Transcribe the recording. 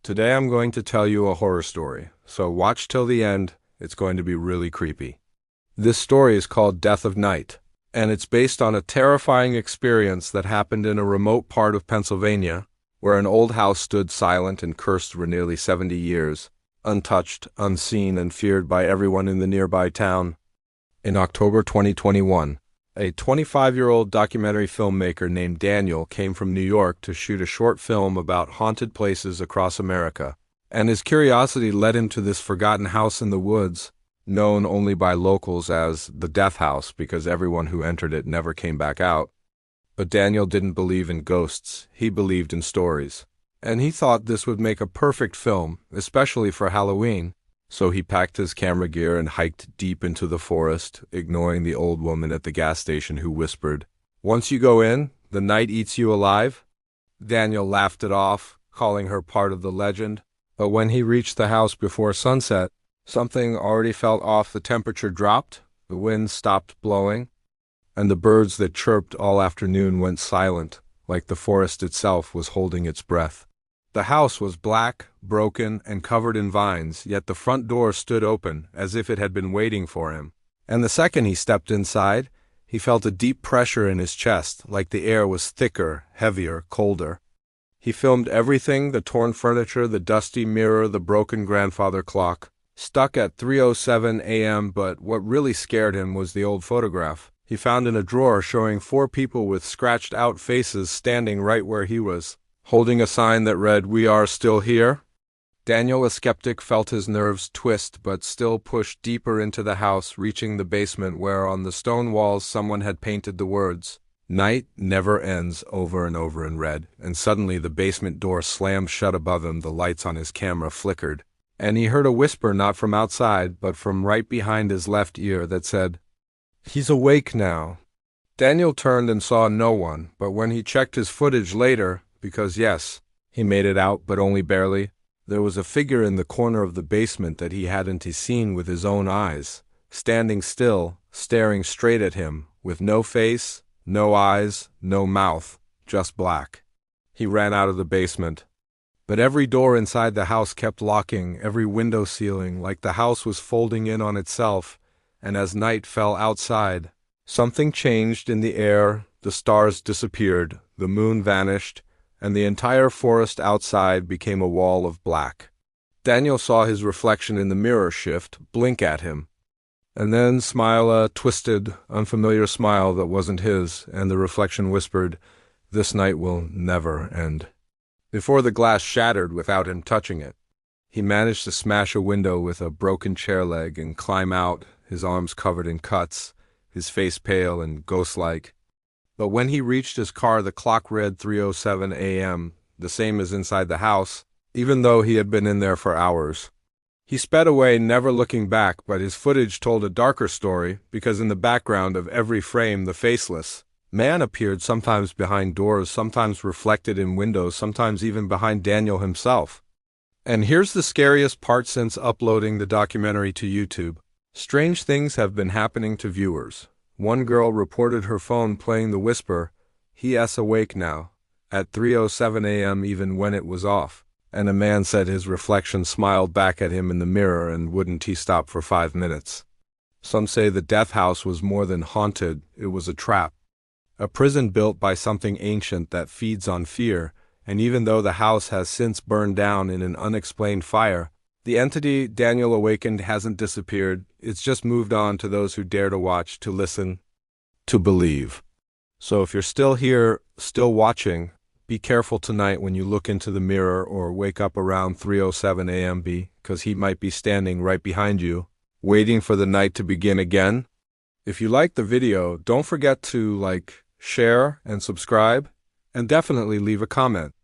Today I'm going to tell you a horror story, so watch till the end, it's going to be really creepy. This story is called Death of Night, and it's based on a terrifying experience that happened in a remote part of Pennsylvania, where an old house stood silent and cursed for nearly 70 years, untouched, unseen, and feared by everyone in the nearby town. In October 2021, a 25-year-old documentary filmmaker named Daniel came from New York to shoot a short film about haunted places across America, and his curiosity led him to this forgotten house in the woods, known only by locals as the Death House because everyone who entered it never came back out. But Daniel didn't believe in ghosts, he believed in stories, and he thought this would make a perfect film, especially for Halloween. So he packed his camera gear and hiked deep into the forest, ignoring the old woman at the gas station who whispered, "Once you go in, the night eats you alive." Daniel laughed it off, calling her part of the legend. But when he reached the house before sunset, something already felt off. The temperature dropped, the wind stopped blowing, and the birds that chirped all afternoon went silent, like the forest itself was holding its breath. The house was black, broken, and covered in vines, yet the front door stood open, as if it had been waiting for him. And the second he stepped inside, he felt a deep pressure in his chest, like the air was thicker, heavier, colder. He filmed everything: the torn furniture, the dusty mirror, the broken grandfather clock, stuck at 3:07 a.m., but what really scared him was the old photograph he found in a drawer showing 4 people with scratched-out faces standing right where he was, holding a sign that read, "We are still here." Daniel, a skeptic, felt his nerves twist but still pushed deeper into the house, reaching the basement where on the stone walls someone had painted the words, "Night never ends," over and over in red, and suddenly the basement door slammed shut above him. The lights on his camera flickered, and he heard a whisper not from outside but from right behind his left ear that said, "He's awake now." Daniel turned and saw no one, but when he checked his footage later, because yes, he made it out, but only barely, there was a figure in the corner of the basement that he hadn't seen with his own eyes, standing still, staring straight at him, with no face, no eyes, no mouth, just black. He ran out of the basement. But every door inside the house kept locking, every window sealing, like the house was folding in on itself, and as night fell outside, something changed in the air, the stars disappeared, the moon vanished, and the entire forest outside became a wall of black. Daniel saw his reflection in the mirror shift, blink at him, and then smile, a twisted, unfamiliar smile that wasn't his, and the reflection whispered, "This night will never end." Before the glass shattered without him touching it, he managed to smash a window with a broken chair leg and climb out, his arms covered in cuts, his face pale and ghost-like. But when he reached his car, the clock read 3:07 a.m., the same as inside the house, even though he had been in there for hours. He sped away, never looking back, but his footage told a darker story, because in the background of every frame the Faceless man appeared, sometimes behind doors, sometimes reflected in windows, sometimes even behind Daniel himself. And here's the scariest part: since uploading the documentary to YouTube, strange things have been happening to viewers. One girl reported her phone playing the whisper, "He's awake now," at 3:07 a.m. even when it was off, and a man said his reflection smiled back at him in the mirror and wouldn't he stop for 5 minutes. Some say the death house was more than haunted, it was a trap, a prison built by something ancient that feeds on fear, and even though the house has since burned down in an unexplained fire, the entity Daniel awakened hasn't disappeared, it's just moved on to those who dare to watch, to listen, to believe. So if you're still here, still watching, be careful tonight when you look into the mirror or wake up around 3:07 a.m. because he might be standing right behind you, waiting for the night to begin again. If you liked the video, don't forget to like, share, and subscribe, and definitely leave a comment.